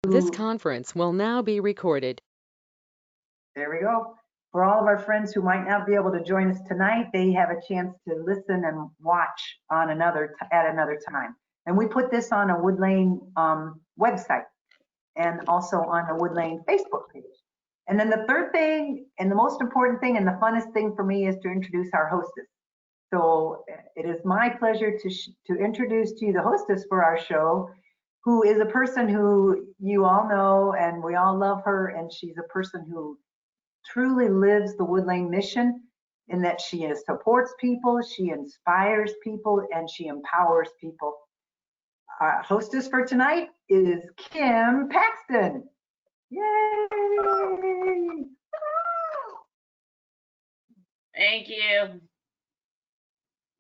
This conference will now be recorded. There we go. For all of our friends who might not be able to join us tonight, they have a chance to listen and watch on at another time. And we put this on a Wood Lane website and also on a Wood Lane Facebook page. And then the third thing, and the most important thing, and the funnest thing for me is to introduce our hostess. So it is my pleasure to introduce to you the hostess for our show, who is a person who you all know and we all love her, and she's a person who truly lives the Wood Lane mission in that she supports people, she inspires people, and she empowers people. Our hostess for tonight is Kim Paxton. Yay! Thank you.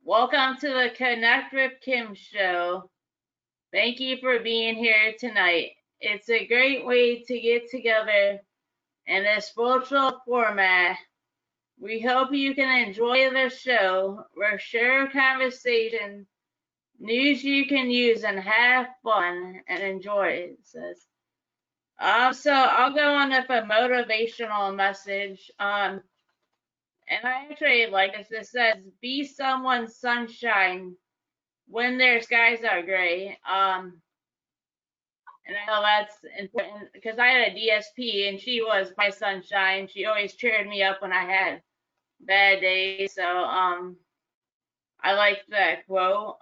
Welcome to the Konnect with Kim show. Thank you for being here tonight. It's a great way to get together in this virtual format. We hope you can enjoy the show. We'll share conversation, news you can use, and have fun and enjoy it. So I'll go on with a motivational message. And I actually like this. It says, "Be someone's sunshine when their skies are gray." And I know that's important because I had a DSP and she was my sunshine. She always cheered me up when I had bad days. So I like that quote.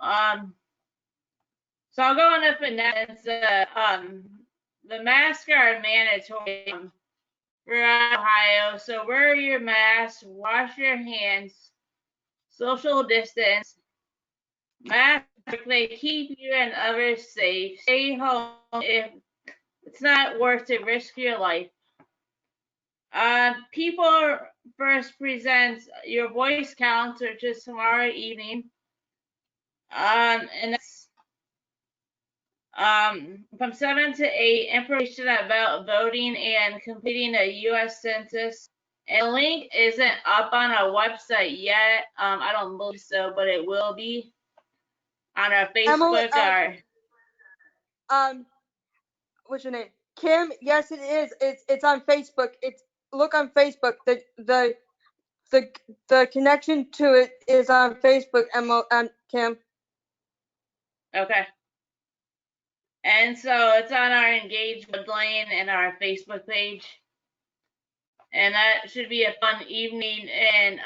So I'll go on up and next. The masks are mandatory for Ohio. So wear your mask, wash your hands, social distance. Masks, they keep you and others safe. Stay home if it's not worth to risk your life. People First presents your voice counts, which is tomorrow evening. And that's from 7 to 8, information about voting and completing a U.S. Census. And the link isn't up on our website yet. I don't believe so, but it will be on our Facebook. What's your name? Kim? Yes, it is. It's on Facebook. Look on Facebook. The connection to it is on Facebook. Kim. Okay. And so it's on our Engage Wood Lane and our Facebook page. And that should be a fun evening. And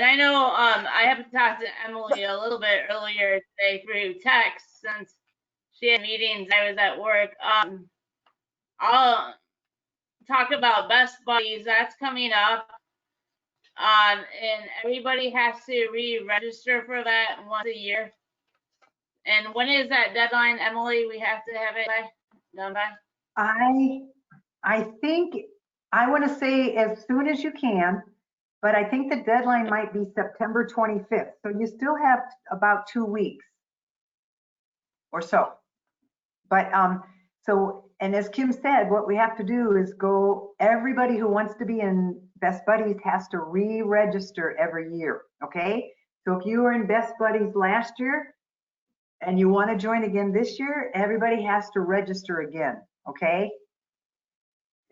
I know I have talked to Emily a little bit earlier today through text since she had meetings. I was at work. I'll talk about Best Buddies. That's coming up. And everybody has to re-register for that once a year. And when is that deadline, Emily? We have to have it done by? I think, I want to say as soon as you can, but I think the deadline might be September 25th. So you still have about 2 weeks or so. But and as Kim said, what we have to do is everybody who wants to be in Best Buddies has to re-register every year, okay? So if you were in Best Buddies last year and you want to join again this year, everybody has to register again, okay?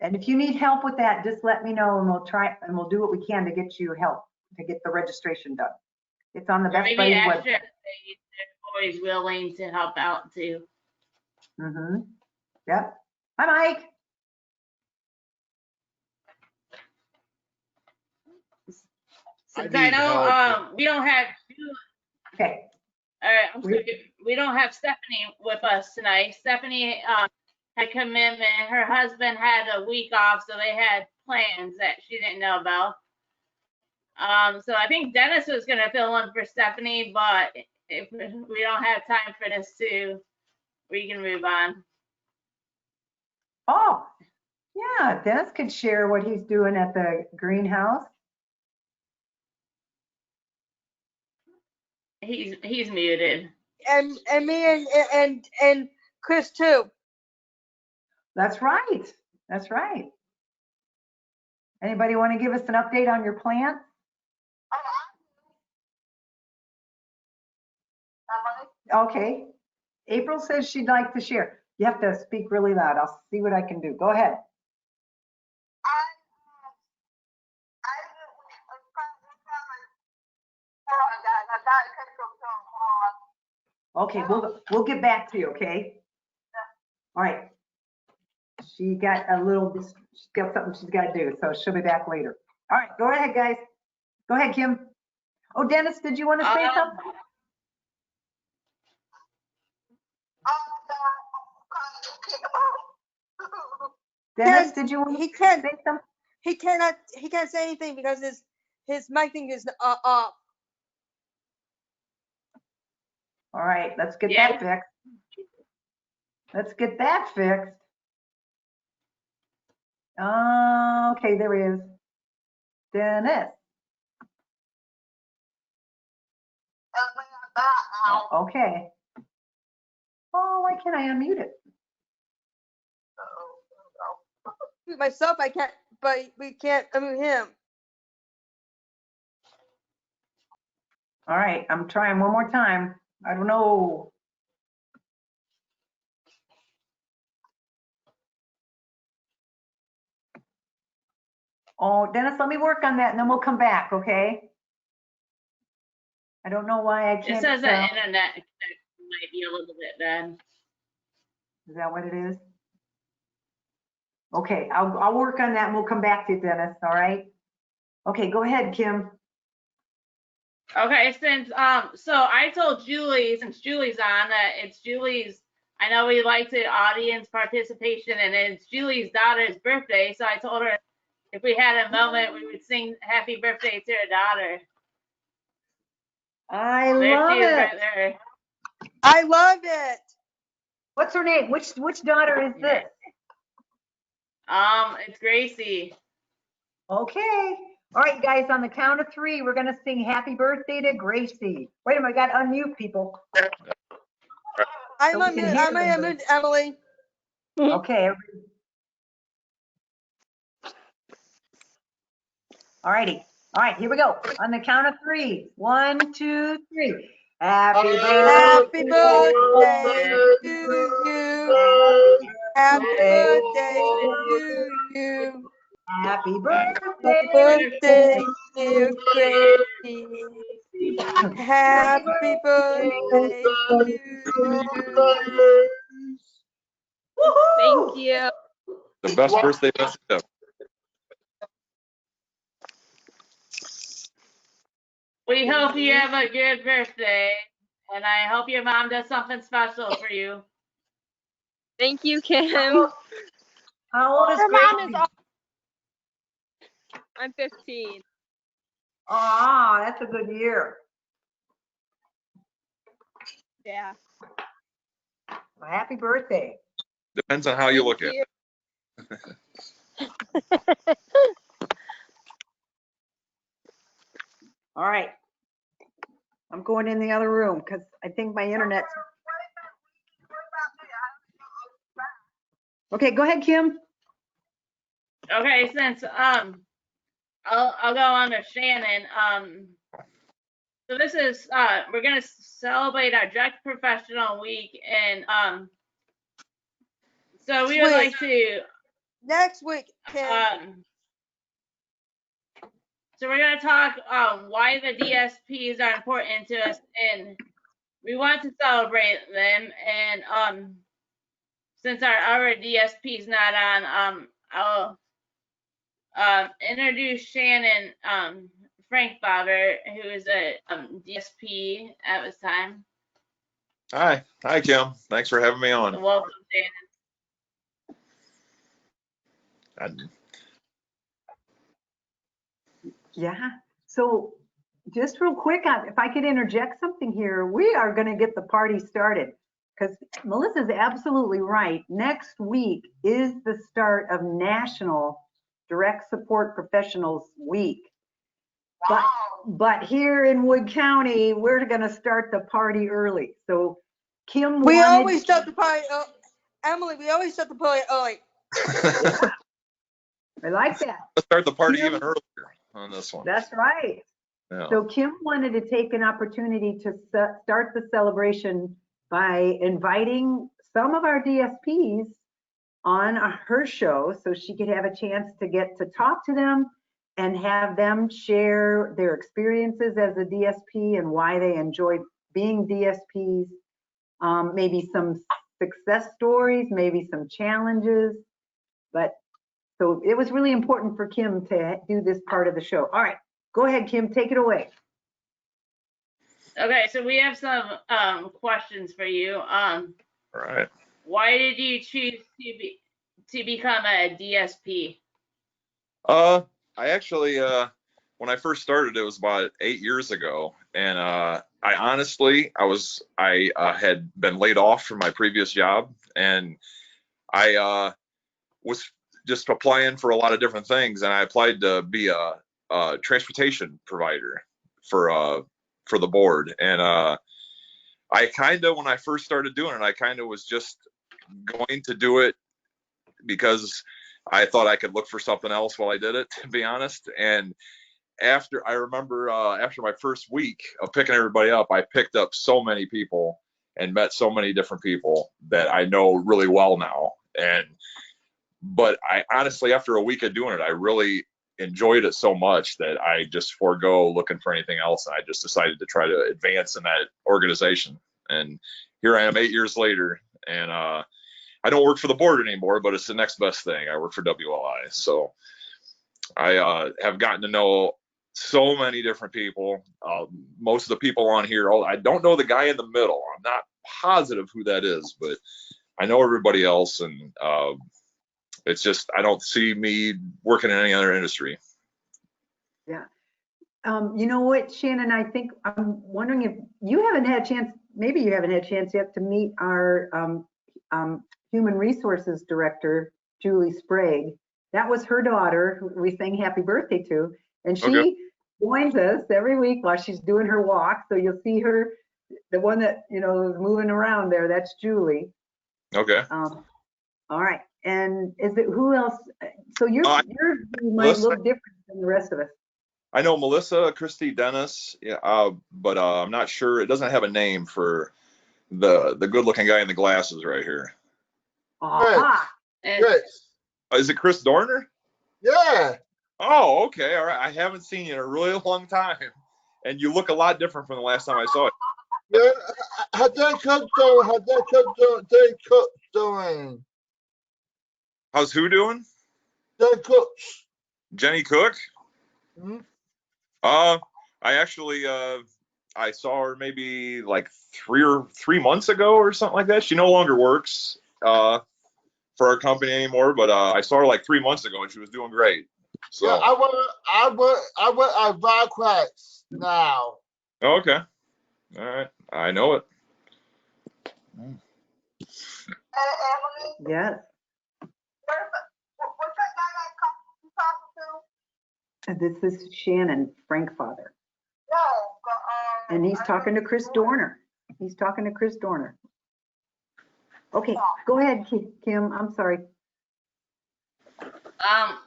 And if you need help with that, just let me know and we'll do what we can to get you help to get the registration done. It's on the Best Buddies website. They're always willing to help out too. Mm-hmm. Yep. Hi, Mike. Since I know we don't have Okay. All right, I'm sorry. We don't have Stephanie with us tonight. Stephanie had a commitment. Her husband had a week off, so they had plans that she didn't know about. So I think Dennis was going to fill in for Stephanie, but if we don't have time for this too, we can move on. Oh, yeah, Dennis could share what he's doing at the greenhouse. He's muted. And me and Chris too. That's right. That's right. Anybody want to give us an update on your plant? Okay. April says she'd like to share. You have to speak really loud. I'll see what I can do. Go ahead. Okay, we'll get back to you, okay? All right. She got she's got something she's got to do, so she'll be back later. All right, go ahead, guys. Go ahead, Kim. Oh, Dennis, did you want to say something? Dennis, did you want to say something? He can't say anything because his mic thing is off. All right, let's get that fixed. Let's get that fixed. Okay, there he is. Dennis. Okay. Oh, why can't I unmute it? Myself, I can't, but we can't unmute him. All right, I'm trying one more time. I don't know. Oh, Dennis, let me work on that and then we'll come back, okay? I don't know why I can't. It says that internet connection might be a little bit bad. Is that what it is? Okay, I'll work on that and we'll come back to you, Dennis, all right? Okay, go ahead, Kim. Okay, so I told Julie, since Julie's on, that it's Julie's, I know we like the audience participation, and it's Julie's daughter's birthday, so I told her if we had a moment, we would sing happy birthday to her daughter. I love it. Right there. I love it. What's her name? Which daughter is this? It's Gracie. Okay. All right, guys, on the count of 3, we're going to sing happy birthday to Gracie. Wait a minute, I got to unmute people. I'm unmute Emily. Okay. All righty. All right, here we go. On the count of 3. 1, 2, 3. Happy birthday to you. Happy birthday to you. Happy birthday. Happy birthday, dear Gracie. Happy birthday to you. Thank you. The best birthday message ever. We hope you have a good birthday, and I hope your mom does something special for you. Thank you, Kim. How old is Her mom Gracie? is. I'm 15. Ah, that's a good year. Yeah. Well, happy birthday. Depends on how you look at it. All right. I'm going in the other room because I think my internet's. Okay, go ahead, Kim. Okay, since I'll go on to Shannon. So this is we're gonna celebrate our Direct Professional Week, and so we would like to next week, Kim. So we're gonna talk why the DSPs are important to us, and we want to celebrate them. And since our DSP is not on, I'll introduce Shannon Frankbauer, who is a DSP at this time. Hi, Kim. Thanks for having me on. Welcome, Shannon. Yeah. So just real quick, if I could interject something here, we are going to get the party started because Melissa's absolutely right. Next week is the start of National Direct Support Professionals Week. Wow. But here in Wood County, we're going to start the party early. So Kim, we always start the party. Emily, we always start the party early. Yeah. I like that. Let's start the party even earlier on this one. That's right. Yeah. So Kim wanted to take an opportunity to start the celebration by inviting some of our DSPs on her show so she could have a chance to get to talk to them and have them share their experiences as a DSP and why they enjoy being DSPs, maybe some success stories, maybe some challenges. But so it was really important for Kim to do this part of the show. All right, go ahead, Kim, take it away. Okay, so we have some questions for you. All right. Why did you choose to become a DSP? I actually, when I first started, it was about 8 years ago, and I honestly, I had been laid off from my previous job, and I was just applying for a lot of different things, and I applied to be a transportation provider for the board, and I kind of, when I first started doing it, I kind of was just going to do it because I thought I could look for something else while I did it, to be honest. And I remember after my first week of picking everybody up, I picked up so many people and met so many different people that I know really well now. But I honestly, after a week of doing it, I really enjoyed it so much that I just forego looking for anything else. And I just decided to try to advance in that organization. And here I am 8 years later, and I don't work for the board anymore, but it's the next best thing. I work for WLI. So I have gotten to know so many different people. Most of the people on here, I don't know the guy in the middle. I'm not positive who that is, but I know everybody else. And it's just, I don't see me working in any other industry. Yeah. You know what, Shannon, I think I'm wondering if you haven't had a chance, maybe you haven't had a chance yet to meet our Human Resources Director, Julie Sprague. That was her daughter, who we sang happy birthday to. And she joins us every week while she's doing her walk. So you'll see her, the one that, you know, is moving around there, that's Julie. Okay. All right. And is it, who else? So your view might Melissa, look different than the rest of us. I know Melissa, Christy, Dennis, yeah, but I'm not sure. It doesn't have a name for the good-looking guy in the glasses right here. Aha. Chris. Is it Chris Dorner? Yeah. Oh, okay. All right. I haven't seen you in a really long time, and you look a lot different from the last time I saw you. Yeah. How's that cook doing? How's that cook doing? How's who doing? That cooks. Jenny Cook? Hmm? I actually I saw her maybe like 3 months ago or something like that. She no longer works for our company anymore, but I saw her like 3 months ago and she was doing great. So Yeah, I want a Vodcracks now. okay. All right. I know it. Yes. And this is Shannon, Frank father. And he's talking to Chris Dorner. He's talking to Chris Dorner. Okay, go ahead, Kim. I'm sorry.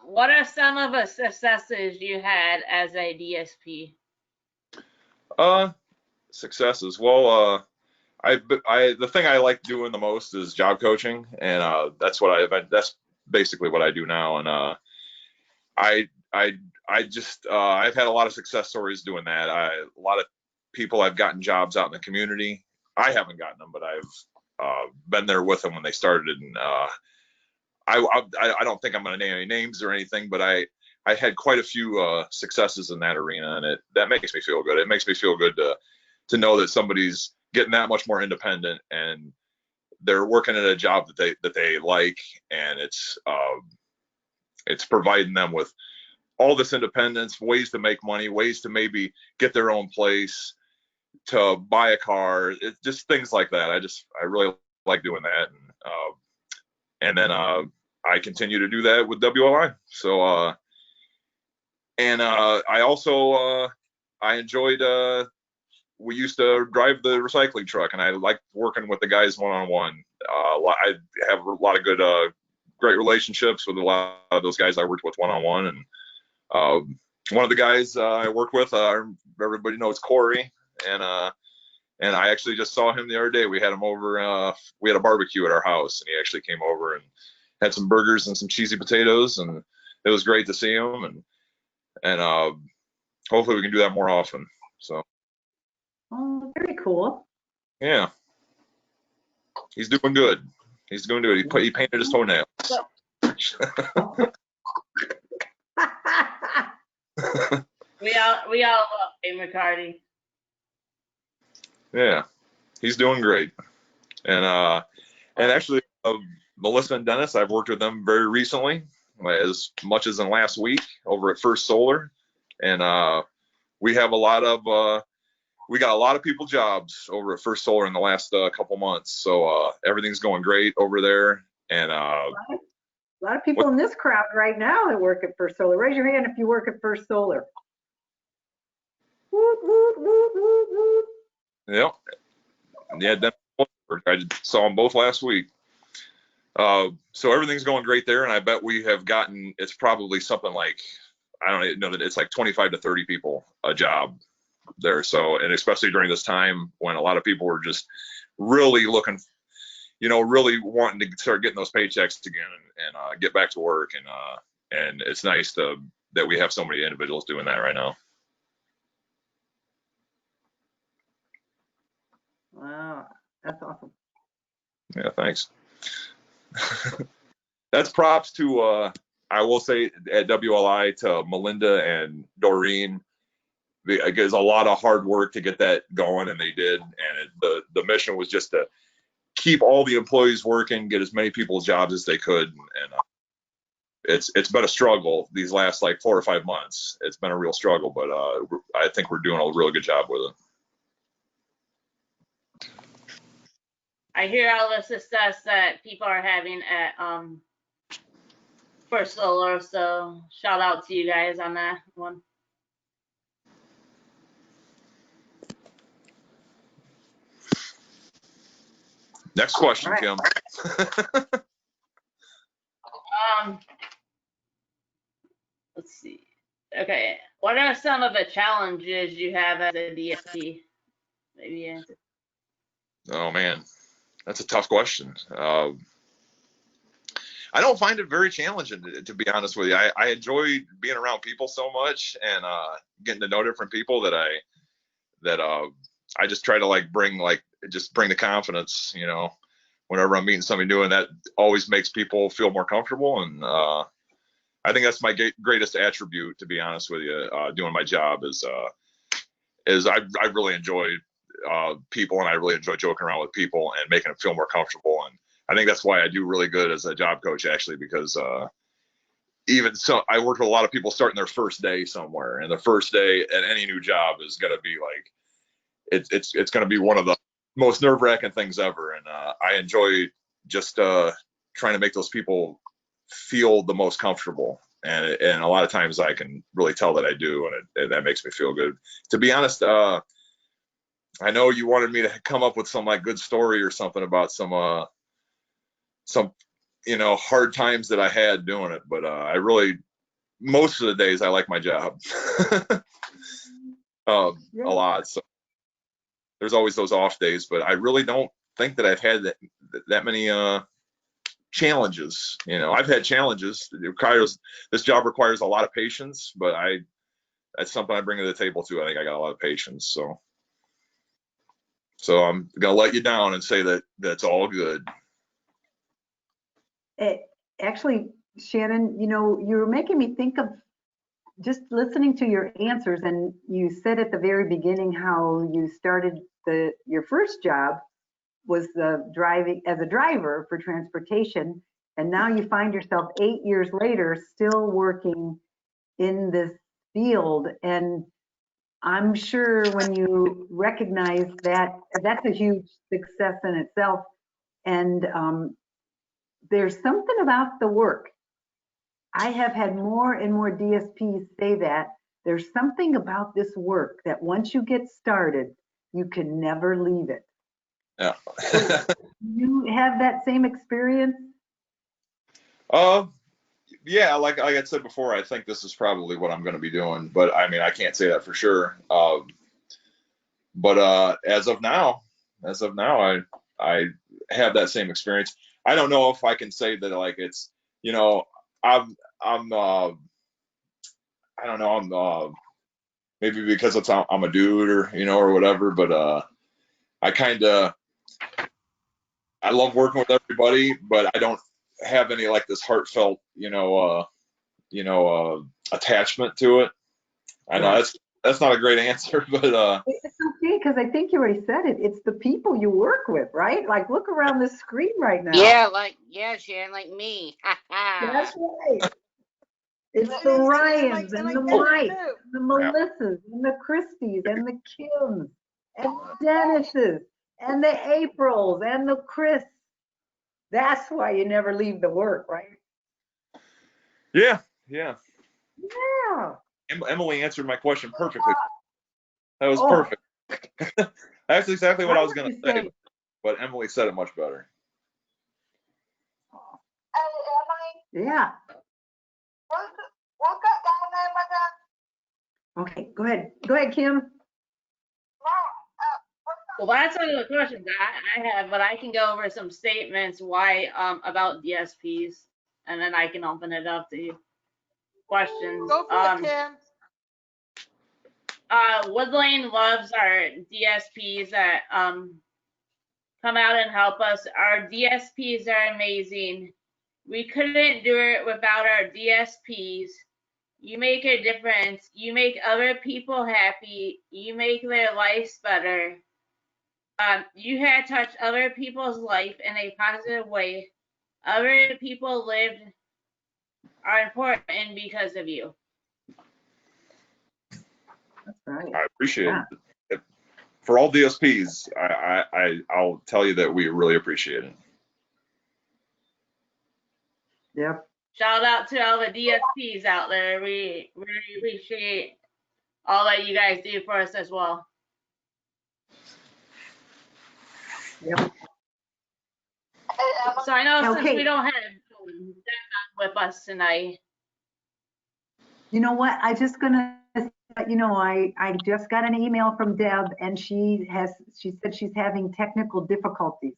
What are some of the successes you had as a DSP? Successes. Well, the thing I like doing the most is job coaching, and that's basically what I do now. And I've had a lot of success stories doing that. A lot of people I've gotten jobs out in the community. I haven't gotten them, but I've been there with them when they started. And I don't think I'm going to name any names or anything, but I had quite a few successes in that arena, and that makes me feel good. It makes me feel good to know that somebody's getting that much more independent and they're working at a job that they like, and it's providing them with all this independence, ways to make money, ways to maybe get their own place, to buy a car, just things like that. I really like doing that, and then I continue to do that with WLI. So I also I enjoyed. We used to drive the recycling truck, and I liked working with the guys one-on-one. I have a lot of good, great relationships with a lot of those guys I worked with one-on-one. And one of the guys I work with, everybody knows Corey, and And I actually just saw him the other day. We had him over. We had a barbecue at our house, and he actually came over and had some burgers and some cheesy potatoes, and it was great to see him. And hopefully we can do that more often. So Oh, very cool. yeah, he's doing good. He's doing good. He painted his toenail. We all love Dave McCarty. Yeah, he's doing great. And actually, Melissa and Dennis, I've worked with them very recently, as much as in last week over at First Solar, and we have we got a lot of people jobs over at First Solar in the last couple months. So everything's going great over there. And A lot of people in this crowd right now that work at First Solar. Raise your hand if you work at First Solar. Woot, woot, woot, woot, woot. yeah, I saw them both last week. So everything's going great there, and I bet we have gotten, it's probably something like, I don't know, that it's like 25 to 30 people a job there. So, and especially during this time when a lot of people were just really looking, really wanting to start getting those paychecks again and get back to work. And it's nice that we have so many individuals doing that right now. Wow, that's awesome. Yeah, thanks. That's props to, I will say at WLI, to Melinda and Doreen. It was a lot of hard work to get that going, and they did. And the mission was just to keep all the employees working, get as many people's jobs as they could. And it's been a struggle these last like 4 or 5 months. It's been a real struggle, but I think we're doing a really good job with it. I hear all the success that people are having at First Solar, so shout out to you guys on that one. Next question, All right. Kim. Let's see. Okay, what are some of the challenges you have as a DSP? Maybe answer. Oh man, that's a tough question. I don't find it very challenging, to be honest with you. I enjoy being around people so much and getting to know different people that I just try to bring the confidence, whenever I'm meeting somebody new, and that always makes people feel more comfortable. And I think that's my greatest attribute, to be honest with you, doing my job is I really enjoy people, and I really enjoy joking around with people and making them feel more comfortable. And I think that's why I do really good as a job coach, actually, because even so, I work with a lot of people starting their first day somewhere, and the first day at any new job is going to be it's going to be one of the most nerve-wracking things ever. And I enjoy just trying to make those people feel the most comfortable. And a lot of times I can really tell that I do, and that makes me feel good. To be honest, I know you wanted me to come up with some good story or something about some hard times that I had doing it, but I really, most of the days I like my job a lot. So there's always those off days, but I really don't think that I've had that many challenges. I've had challenges. This job requires a lot of patience, but that's something I bring to the table too. I think I got a lot of patience. So I'm gonna let you down and say that that's all good. Actually, Shannon, you were making me think of just listening to your answers, and you said at the very beginning how you started your first job was driving as a driver for transportation, and now you find yourself 8 years later still working in this field. And I'm sure when you recognize that, that's a huge success in itself. And there's something about the work. I have had more and more DSPs say that there's something about this work that once you get started, you can never leave it. Yeah. You have that same experience? Yeah, like I said before, I think this is probably what I'm going to be doing, but I mean, I can't say that for sure. But as of now, I have that same experience. I don't know if I can say that like it's, you know, I'm I don't know, maybe because I'm a dude or or whatever, but I kind of I love working with everybody, but I don't have any like this heartfelt attachment to it. I know Right. that's not a great answer, but It's okay, because I think you already said it. It's the people you work with, right? Like, look around this screen right now. Yeah, Sharon, like me. That's right. It's And the like Ryans and the Kendra Mikes too. and the Melissas and the Christies and the Kims and the Dennises and the Aprils and the Chris. That's why you never leave the work, right? yeah. Yeah. Emily answered my question perfectly. That was Oh, perfect. That's exactly what I was what going you to say, say? but Emily said it much better. Yeah. Okay, go ahead. Go ahead, Kim. Well, that's all the questions I have, but I can go over some statements why about DSPs, and then I can open it up to questions. Go for it, Kim. Woodlane loves our DSPs that come out and help us. Our DSPs are amazing. We couldn't do it without our DSPs. You make a difference. You make other people happy. You make their lives better. You had touched other people's life in a positive way. Other people lived are important because of you. That's right. I appreciate Yeah. it. For all DSPs, I'll tell you that we really appreciate it. Yep. Shout out to all the DSPs out there. We really appreciate all that you guys do for us as well. Yep. So I know since Okay. we don't have Devon with us tonight. You know what? I just gonna let you know, I just got an email from Deb and she said she's having technical difficulties.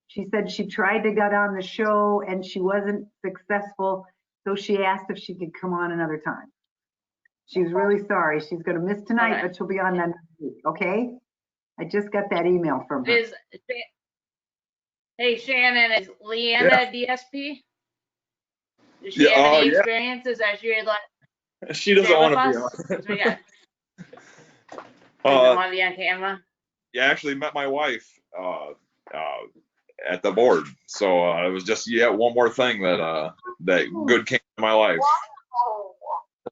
She said she tried to get on the show and she wasn't successful. So she asked if she could come on another time. She's really sorry. She's gonna miss tonight, Okay. but she'll be on next week, okay? I just got that email from her. Hey Shannon, is Leanna DSP? Does she Yeah, have any yeah. experiences that she would like She doesn't share want with to be us? on. 'Cause we got doesn't want to be on camera. Yeah, I actually met my wife at the board, so it was just one more thing that good came to my life,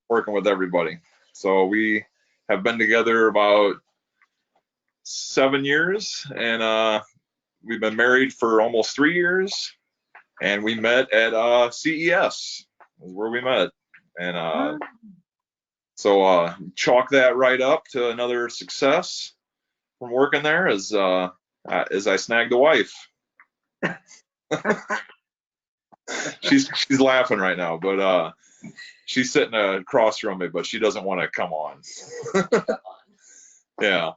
working with everybody. So we have been together about 7 years, and we've been married for almost 3 years, and we met at CES is where we met, and so chalk that right up to another success from working there as I snagged a wife. she's laughing right now, but she's sitting across from me, but she doesn't want to come on. Yeah.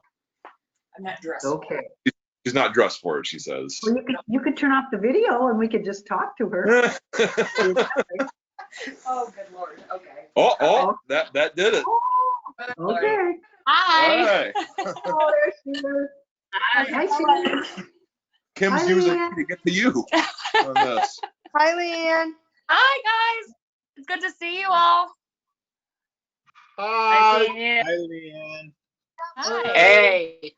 I'm not dressed. Okay. She's not dressed for it, she says. Well, you could turn off the video and we could just talk to her. Oh, good Lord. Okay. Oh, that did it. Good Lord. Okay. Hi. Hi. Oh, there she is. Hi, Shannon. Kim's Hi, using Leanne. me to get to you on this. Hi, Leanne. Hi, guys. It's good to see you all. Hi. seeing you. Hi, Leanne. Hi. Hey.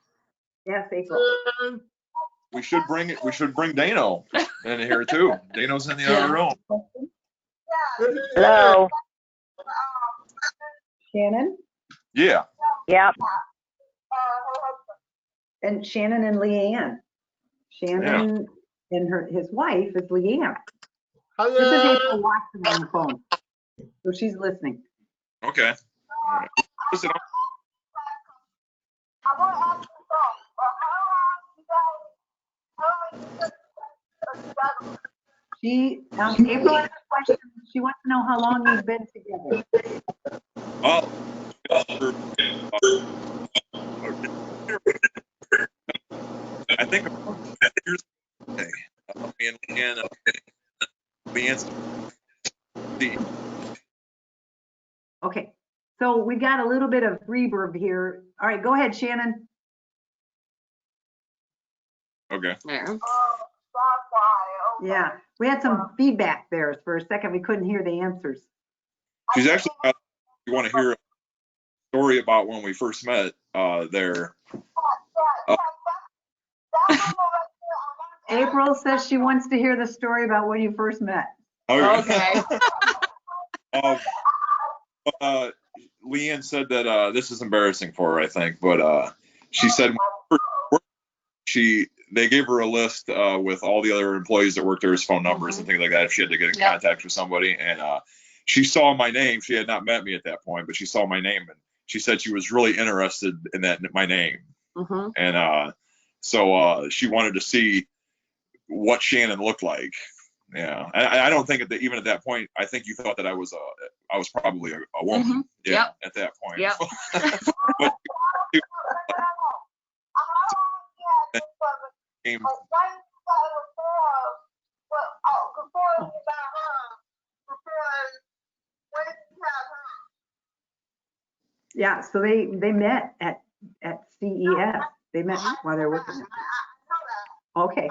Yes, April. We should bring Dano in here too. Dano's in the other room. Hello. Shannon? Yeah. Yep. And Shannon and Leanne. Shannon and his wife is Leanne. This is Hello. April Watson on the phone. So she's listening. Okay. All right. Listen, April has a question. She wants to know how long you've been together. think about it. Here's the thing. Me and Leanne's the Okay, so we got a little bit of reverb here. All right, go ahead, Shannon. okay. There. Yeah, we had some feedback there for a second. We couldn't hear the answers. She's actually got, you want to hear a story about when we first met there. April says she wants to hear the story about when you first met. Okay. Leanne said that this is embarrassing for her, I think, but she said they gave her a list with all the other employees that worked there, his phone numbers and things like that if she had to get in contact with somebody. And she saw my name. She had not met me at that point, but she saw my name and she said she was really interested in my name. And so she wanted to see what Shannon looked like. Yeah, I don't think even at that point, I think you thought that I was probably a woman. Yeah, at that point. Yep. But, Yeah, so they met at CES. They met while they were working. Okay.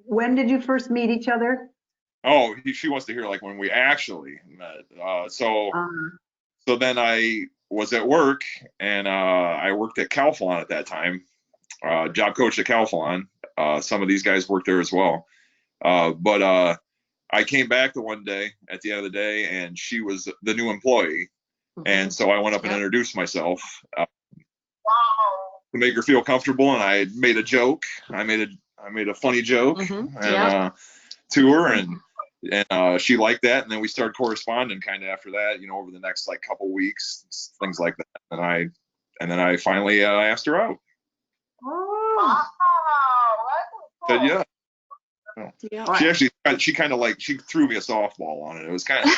When did you first meet each other? oh, she wants to hear like when we actually met. So then I was at work and I worked at Calphalon at that time. Job coach at Calphalon. Some of these guys worked there as well. But I came back the one day at the end of the day and she was the new employee. And so I went up and introduced myself to make her feel comfortable. And I made a joke. I made a funny joke and to her and she liked that. And then we started corresponding kind of after that, over the next like couple weeks, things like that. And then I finally asked her out. Oh. Said yeah. She kind of like she threw me a softball on it. It was kind of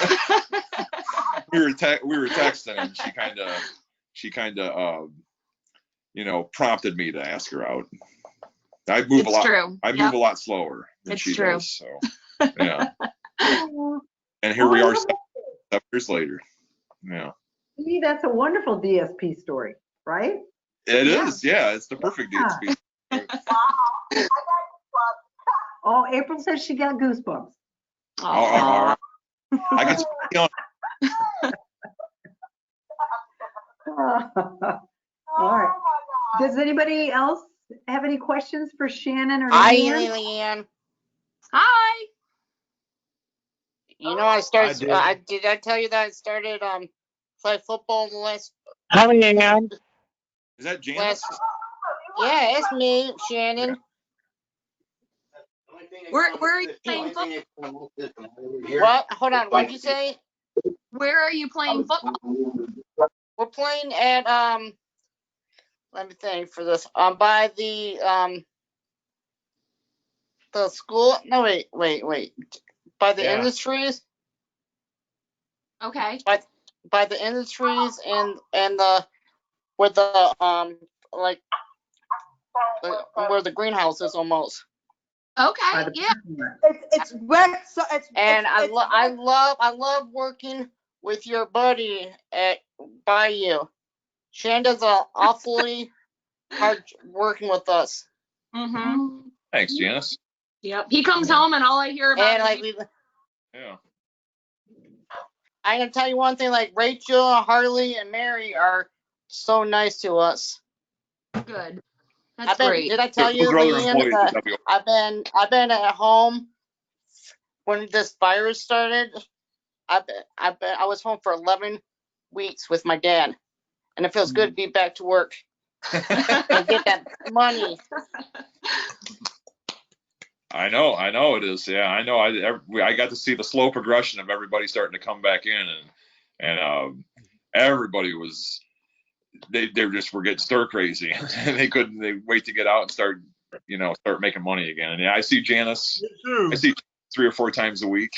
we were texting and she kind of prompted me to ask her out. I move a lot. True. I move a lot slower than she does. So yeah. And here we are 7 years later. Yeah. See, that's a wonderful DSP story, right? It is. Yeah, it's the perfect DSP. Oh, April says she got goosebumps. All right. I can see on. All right. Does anybody else have any questions for Shannon or Hi, Leanne? Leanne. Hi. You know, I started. Did I tell you that I started play football the last? Hi, Leanne. Is that Janice? Yeah, it's me, Shannon. Where are you playing football? What? Hold on. What'd you say? Where are you playing football? We're playing at Let me think for this. By the school. No, wait. By the industries. Okay. By the industries and the where the like where the greenhouse is almost. Okay. Yeah. It's wet. So And I love working with your buddy by you. Shan does awfully hard working with us. Mm-hmm. Thanks, Janice. Yep. He comes home and all I hear about And like Yeah. I can tell you one thing, like Rachel, Harley, and Mary are so nice to us. good. That's great. Did I tell you, Those are other Leanne, employees that at WO. I've been at home when this virus started. I was home for 11 weeks with my dad, and it feels good to be back to work and get that money. I know it is. Yeah, I know. I got to see the slow progression of everybody starting to come back in, and everybody was they just were getting stir crazy, and they wait to get out and start making money again. And yeah, I see Janice. I see 3 or 4 times a week.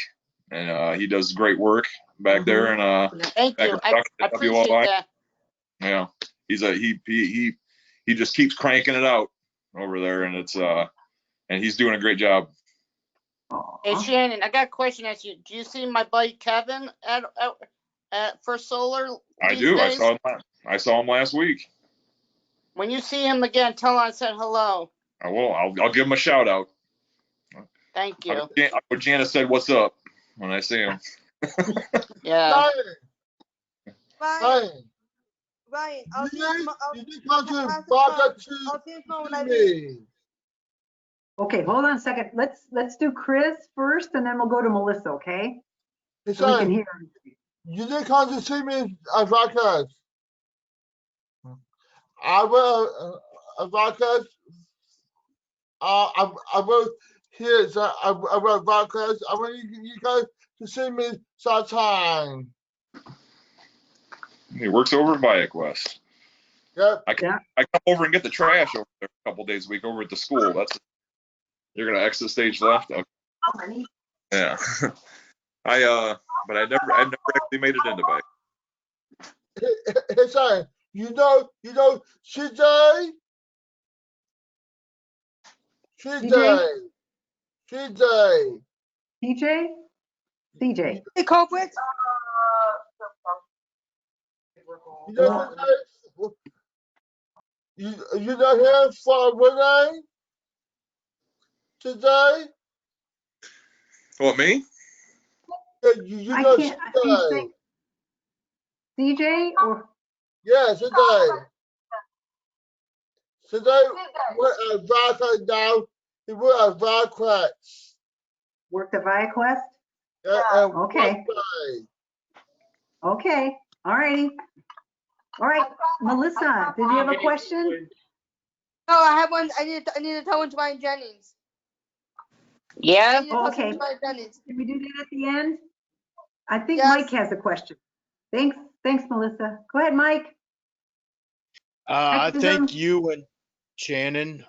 and he does great work back there. And Thank back you. in I production at appreciate WLI. that. Yeah, he just keeps cranking it out over there, and and he's doing a great job. Hey Shannon, I got a question to ask you. Do you see my buddy Kevin at First Solar? I these do. days? I saw him last week. When you see him again, tell him I said hello. I will. I'll give him a shout out. Thank you. What Janice said, "What's up?" when I see him. Yeah. Ryan, I'll see you You did come to I'll Vodka see you tomorrow when I to leave. me. Okay, hold on a second. Let's do Chris first, and then we'll go to Melissa, okay? He So we can said, hear. you did come to see me at Vodka. I will Vodka. I will here. So I will Vodka. I want you guys to see me sometime. He works over at ViaQuest. Yep. I come over and get the trash over there a couple days a week over at the school. You're gonna exit stage left. Okay. Yeah. But I never actually made it into bike. He said, you know, CJ. CJ? Hey, culprits. You know CJ? You know him for Renee? Today? What, me? Yeah, you I know can't CJ. think. CJ or Yeah, today. Today, we're at Vodka now. We're at Vodka. worked at ViaQuest? Yeah, Okay. Okay. All righty. All right. Melissa, did you have a question? No, I have one. I need to tell one to Ryan Jennings. Yeah. Oh, okay. Ryan Jennings. Can we do that at the end? I think Yes. Mike has a question. Thanks, Melissa. Go ahead, Mike. I thank you and Shannon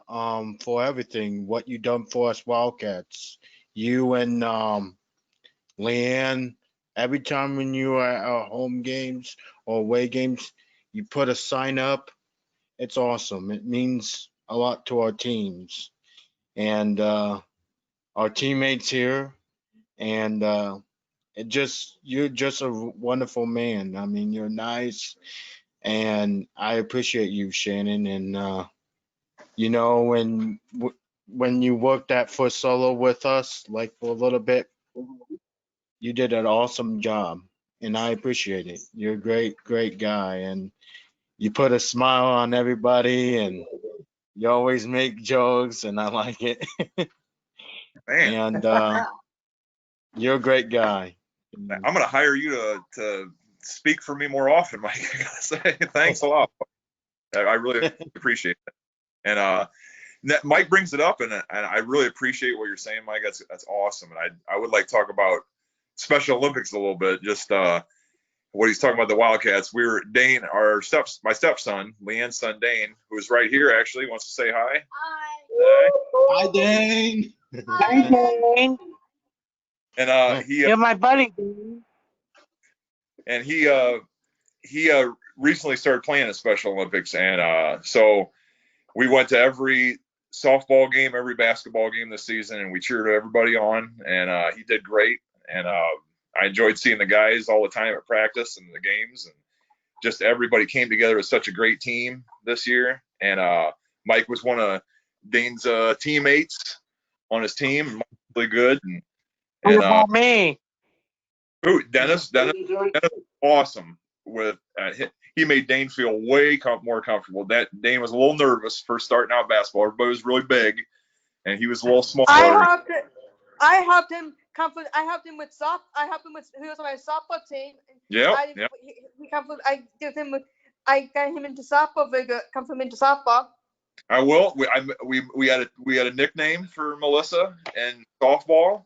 for everything, what you done for us Wildcats. You and Leanne, every time when you are at our home games or away games, you put a sign up. It's awesome. It means a lot to our teams and our teammates here. And you're just a wonderful man. I mean, you're nice, and I appreciate you, Shannon. And you know, when you worked at Foot Solo with us, like for a little bit, you did an awesome job, and I appreciate it. You're a great guy, and you put a smile on everybody, and you always make jokes, and I like it. Man, And you're a great guy. I'm gonna hire you to speak for me more often, Mike. I gotta say, thanks a lot. I really appreciate it. And Mike brings it up, and I really appreciate what you're saying, Mike. That's awesome. And I would like to talk about Special Olympics a little bit. Just what he's talking about the Wildcats. Dane, my stepson, Leanne's son Dane, who is right here actually, wants to say hi. Hi. Hi, Dane. Hi, Dane. And You're my buddy. And he recently started playing in Special Olympics, and so we went to every softball game, every basketball game this season, and we cheered everybody on. And he did great, and I enjoyed seeing the guys all the time at practice and the games, and just everybody came together as such a great team this year. And Mike was one of Dane's teammates on his team, really good. What about me? Dennis was awesome. He made Dane feel way more comfortable. That Dane was a little nervous first starting out basketball. Everybody was really big, and he was a little smaller. I helped him with I helped him with. He was on my softball team. Yeah. I got him into softball. Into softball. I will. We had a nickname for Melissa in softball,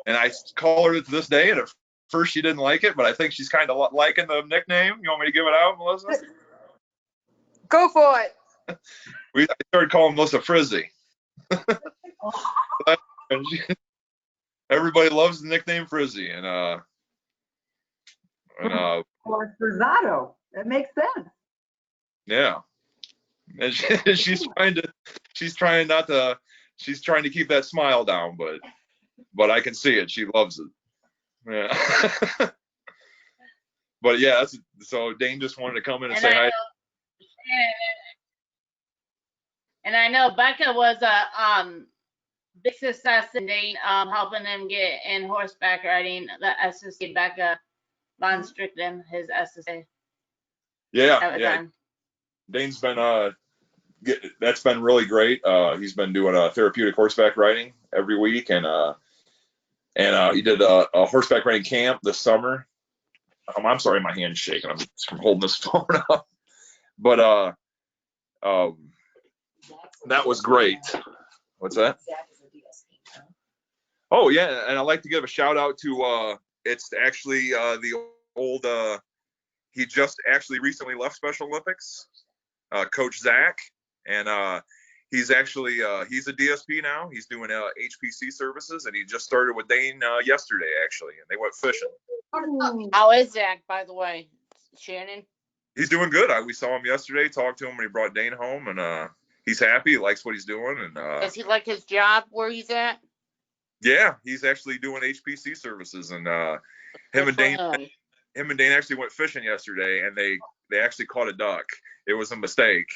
and I call her to this day. And at first she didn't like it, but I think she's kind of liking the nickname. You want me to give it out, Melissa? Go for it. I started calling Melissa Frizzy. everybody loves the nickname Frizzy, and Or Frizzato. That makes sense. yeah, and she's trying to keep that smile down, but I can see it. She loves it. Yeah. But yeah, so Dane just wanted to come in and say hi. And I know Becca was a big success in Dane, helping him get in horseback riding. The SSA, Becca Von Strickland, his SSA. Yeah. Dane's been that's been really great. He's been doing therapeutic horseback riding every week, and he did a horseback riding camp this summer. I'm sorry, my hand's shaking. I'm from holding this phone up. But that was great. What's that? Oh yeah, and I'd like to give a shout out to it's actually the old he just actually recently left Special Olympics, Coach Zach, and he's actually he's a DSP now. He's doing HPC services, and he just started with Dane yesterday actually, and they went fishing. How is Zach, by the way, Shannon? He's doing good. We saw him yesterday, talked to him when he brought Dane home, and he's happy. He likes what he's doing, and Does he like his job where he's at? yeah, he's actually doing HPC services, and him and Dane actually went fishing yesterday, and they actually caught a duck. It was a mistake,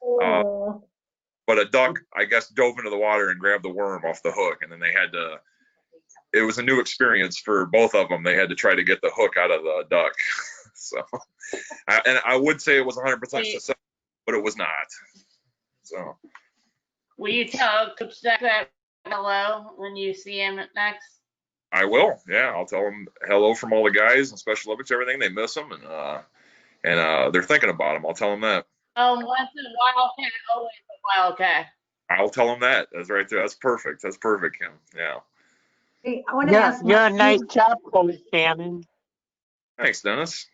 but a duck, I guess, dove into the water and grabbed the worm off the hook, and then they had to. It was a new experience for both of them. They had to try to get the hook out of the duck. So, and I would say it was 100% successful, but it was not. So. Will you tell Coach Zach that hello when you see him next? I will. Yeah, I'll tell him hello from all the guys and Special Olympics, everything. They miss him, and they're thinking about him. I'll tell him that. Once a Wildcat, always a Wildcat. I'll tell him that. That's right there. That's perfect. That's perfect, Kim. Yeah. Hey, I want to ask. You're a nice job, Coach Shannon. Thanks, Dennis.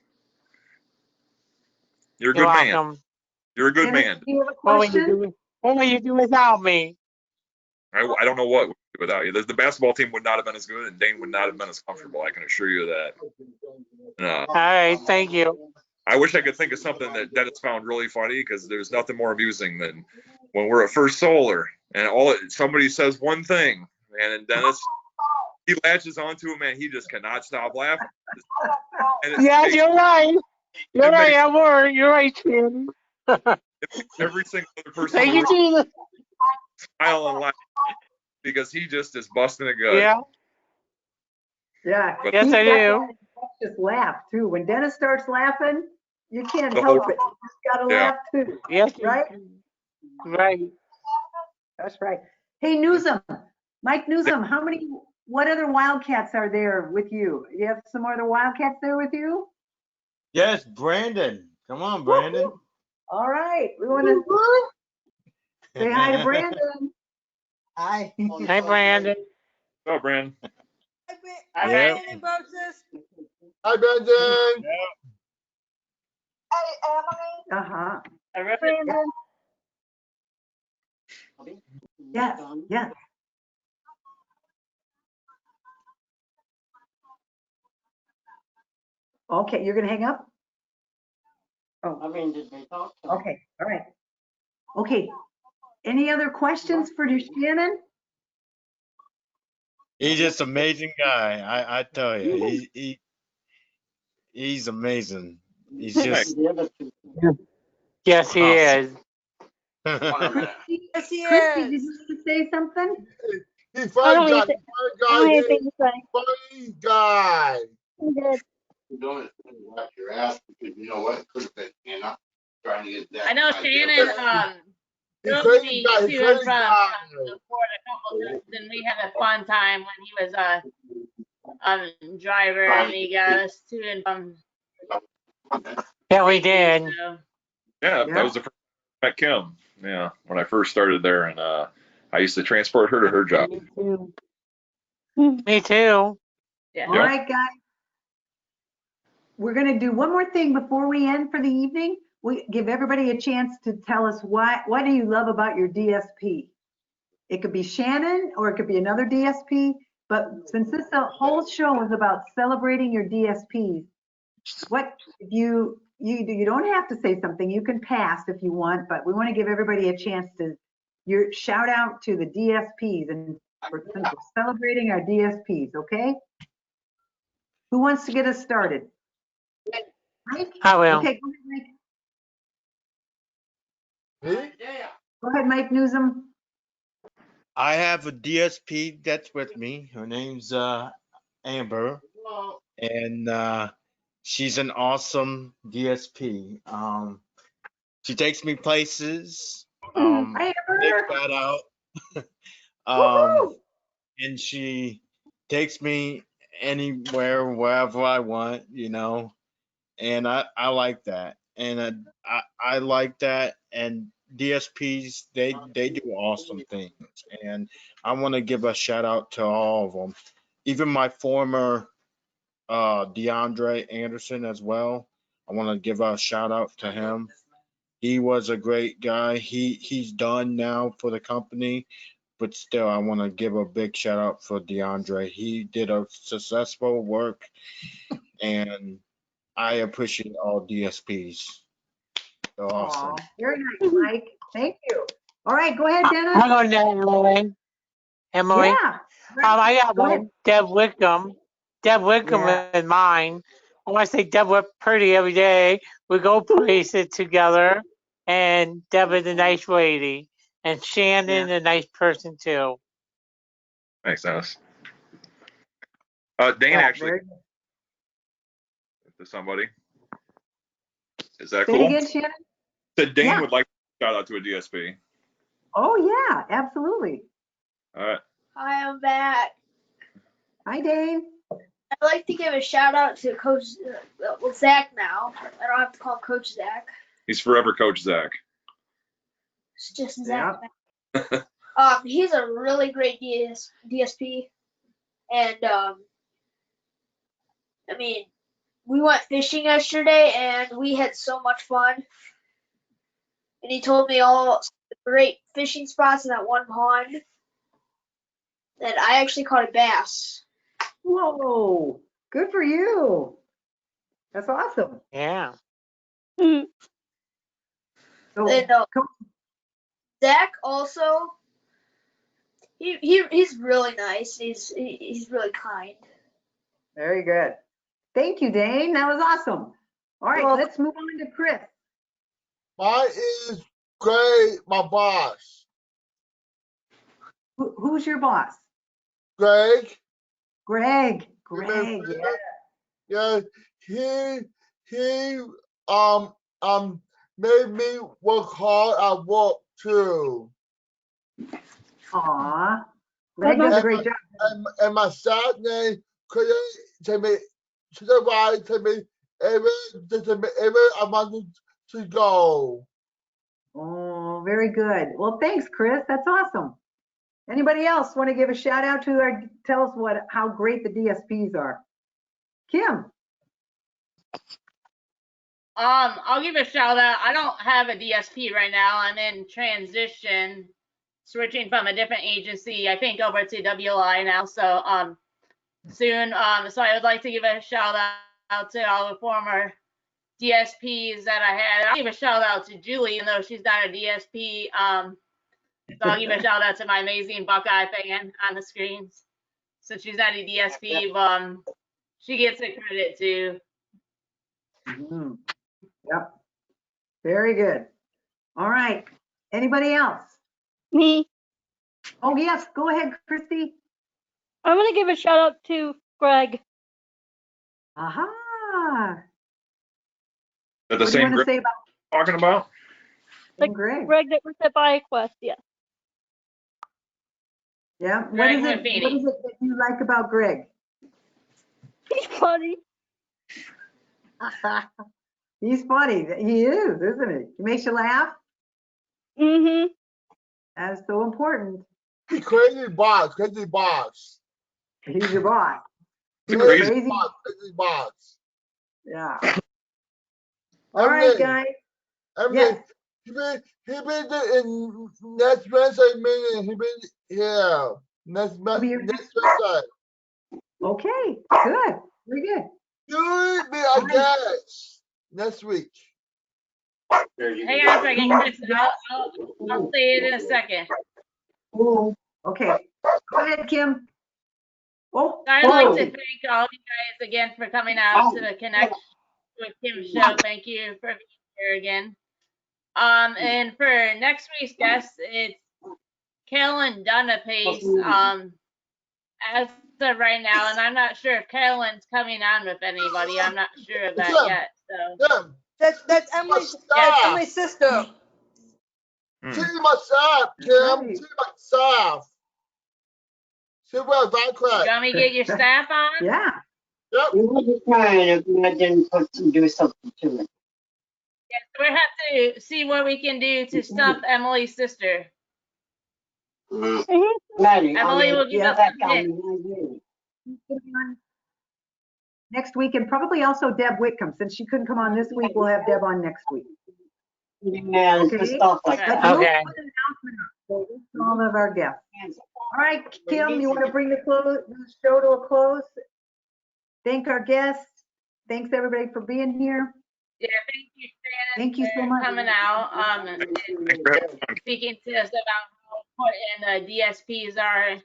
You're a good man. You're a good man. Do you have a question? What will you do without me? I don't know what we'd do without you. The basketball team would not have been as good, and Dane would not have been as comfortable. I can assure you that. All right, thank you. I wish I could think of something that Dennis found really funny, because there's nothing more amusing than when we're at First Solar and somebody says one thing, and then Dennis, he latches onto him, and he just cannot stop laughing. Yeah, you're right. You're right, You're right, Shannon. Every single other person Thank you, Jesus. smile and laugh, because he just is busting a gut. Yeah. Yeah. Yes, I do. Just laugh too. When Dennis starts laughing, you can't help it. You just gotta laugh too. Yes. Right? Right. That's right. Hey, Newsom, Mike Newsom, what other Wildcats are there with you? You have some other Wildcats there with you? Yes, Brandon. Come on, Brandon. All right. We want to say hi to Brandon. Hi. Hi, Brandon. Oh, Brandon. Hi, Brandon Moses. Hi, Brandon. Uh-huh. Brandon. Yes, yes. Okay, you're gonna hang up? Oh. Did they talk? Okay, all right. Okay, any other questions for Shannon? He's just an amazing guy. I tell you, he's amazing. He's just. Yes, he is. Yes, he Christy, is. Did you want to say something? He's funny guy. Funny guy. Don't wipe your ass, because you know what, it could have been Anna trying to get that. I know Shannon drove me to and from the port a couple times, and we had a fun time when he was a driver, and he got us to and from. Yeah, we did. So. Yeah, that was the first time I met Kim. Yeah, when I first started there, and I used to transport her to her job. Me too. Me too. Yeah. All right, guys. We're going to do one more thing before we end for the evening. We give everybody a chance to tell us what do you love about your DSP. It could be Shannon or it could be another DSP, But since this whole show is about celebrating your DSPs, what if you don't have to say something, you can pass if you want, but we want to give everybody a chance to your shout out to the DSPs, and we're celebrating our DSPs, okay? Who wants to get us started? Mike? I will. Okay, go ahead, Mike. Me? Go ahead, Mike Newsom. I have a DSP that's with me. Her name's Amber, and she's an awesome DSP. She takes me places. Hi, Big Amber. shout out. Woohoo! And she takes me anywhere, wherever I want, and I like that. And I like that. And DSPs, they do awesome things. And I want to give a shout out to all of them. Even my former DeAndre Anderson as well. I want to give a shout out to him. He was a great guy. He's done now for the company, but still, I want to give a big shout out for DeAndre. He did a successful work, and I appreciate all DSPs. They're awesome. Aw, very nice, Mike. Thank you. All right, go ahead, Dennis. I'm going down, Emily. Emily. Yeah. I got Go ahead. one. Deb Wickham. Deb Wickham Yeah. is mine. I want to say Deb, we're pretty every day. We go places together, and Deb is a nice lady, and Shannon a nice person too. Thanks, Dennis. Dane actually to somebody. Is that Say cool? it again, Shannon. Said Dane Yeah. would like to shout out to a DSP. Oh yeah, absolutely. All right. Hi, I'm back. Hi, Dane. I'd like to give a shout out to Coach Zach now. I don't have to call him Coach Zach. He's forever Coach Zach. It's just Zach. He's a really great DSP, and I mean, we went fishing yesterday and we had so much fun. And he told me all the great fishing spots in that one pond. And I actually caught a bass. Whoa, good for you. That's awesome. Yeah. So, And Zach also, he's really nice. He's really kind. very good. Thank you, Dane. That was awesome. All right, let's move on to Chris. Mine is Greg, my boss. Who's your boss? Greg. Greg. Yeah. He made me work hard at work too. Aw. Greg does a great job. And my staff name couldn't tell me supervise to me every I wanted to go. Oh, very good. Well, thanks, Chris. That's awesome. Anybody else want to give a shout out to our, tell us how great the DSPs are? Kim. I'll give a shout out. I don't have a DSP right now. I'm in transition, switching from a different agency, I think over to WLI now. So soon. So I would like to give a shout out to all the former DSPs that I had. I'll give a shout out to Julie, even though she's not a DSP. So I'll give a shout out to my amazing Buckeye fan on the screens. So she's not a DSP, but she gets the credit too. Mm-hmm. Yep. Very good. All right. Anybody else? Me. Oh, yes. Go ahead, Christy. I'm going to give a shout out to Greg. Aha. Is that the same Greg talking about? Greg that works at BioQuest, yes. Yeah. What is it that you like about Greg? He's funny. He's funny. He is, isn't he? He makes you laugh. Mm-hmm. That is so important. He's crazy boss. Crazy boss. He's your boss. He's crazy boss. Crazy boss. Yeah. All right, guys. Yes. He been in next Wednesday meeting. He been here next Wednesday. Okay, good, very good. You be our guest next week. Hang on a second, Chris. I'll say it in a second. Okay, go ahead, Kim. Oh, I'd like to thank all you guys again for coming out to the Konnect with Kim show. Thank you for being here again. And for next week's guest, it's Carolyn Dunapace. As of right now, and I'm not sure if Carolyn's coming on with anybody. I'm not sure of that yet. So That's Emily's sister. See myself, Kim. See myself. See where I you want me to get your staff on? Yeah. Yep. We would be fine if I didn't do something to it. Yes, we have to see what we can do to stump Emily's sister. Maddie, Emily will give us some hints. Next week, and probably also Deb Whitcomb. Since she couldn't come on this week, we'll have Deb on next week. Yeah, Okay. stuff like that. Okay. All of our guests. All right, Kim, you want to bring the show to a close? Thank our guests. Thanks everybody for being here. Yeah, thank you, Shannon, Thank you so much. coming out and speaking to us about how important DSPs are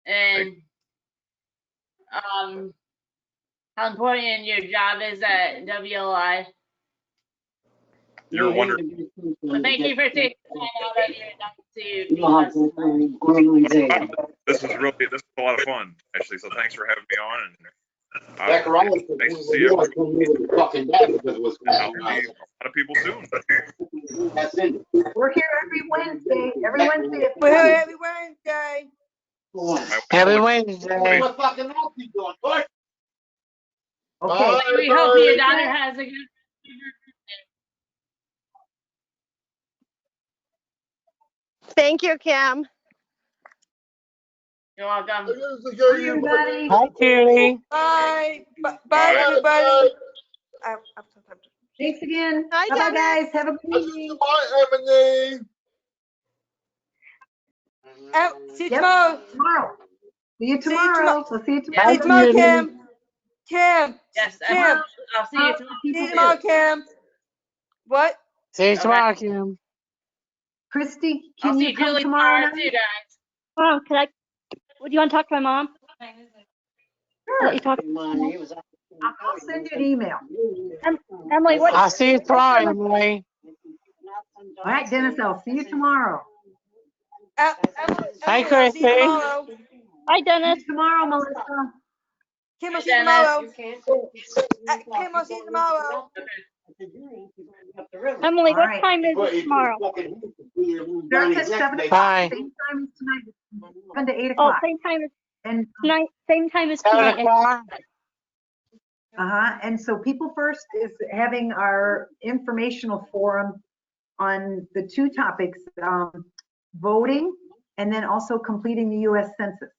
and how important your job is at WLI. You're wonderful. Well, thank you for taking time out of your night to be us. This is a lot of fun, actually. So thanks for having me on. And Zacharias, nice to see everyone. fucking dead because it was I'll see a lot of people soon. That's it. We're here every Wednesday. Every Wednesday. We're here every Wednesday. Every Wednesday. What fucking else you doing, Bush? Okay. We hope your daughter has a good. Thank you, Kim. You're welcome. Bye, everybody. Hi, Julie. Bye. Bye, everybody. Thanks again. Hi, Bye, Dennis. guys. Have a good evening. Bye, Emily. See you tomorrow. Tomorrow. See you tomorrow. We'll see you tomorrow. See you tomorrow, Kim. Kim. Yes, Kim. I'll see you tomorrow. See you tomorrow, Kim. What? See you tomorrow, Kim. Christy, I'll can see you come Julie tomorrow tomorrow too, night? guys. Oh, would you want to talk to my mom? Sure. Let you talk. I'll send you an email. Emily, what? I'll see you tomorrow, Emily. All right, Dennis, I'll see you tomorrow. Hi, I'll see you Christy. tomorrow. Hi, Dennis. See you tomorrow, Melissa. Kim, I'll see you tomorrow. Kim, I'll see you tomorrow. Emily, All what right. time is it tomorrow? Starts at 7 o'clock. Bye. Same time as tonight. 7 to 8 Oh, o'clock. same time as And tonight. Same time as 7 tonight. o'clock. and so People First is having our informational forum on the two topics, voting and then also completing the U.S. Census.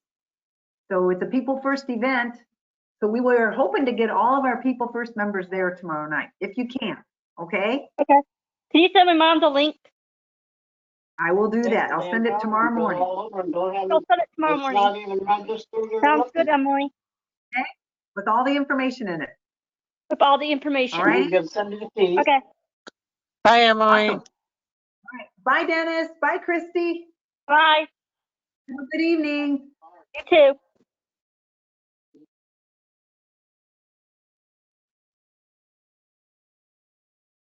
So it's a People First event. So we were hoping to get all of our People First members there tomorrow night, if you can. Okay? Okay. Can you send my mom the link? I will do that. I'll send it tomorrow morning. I'll send it tomorrow morning. Sounds good, Emily. Okay? With all the information in it. With all the information. All right? Okay. Bye, Emily. Awesome. All right. Bye, Dennis. Bye, Christy. Bye. Have a good evening. You too.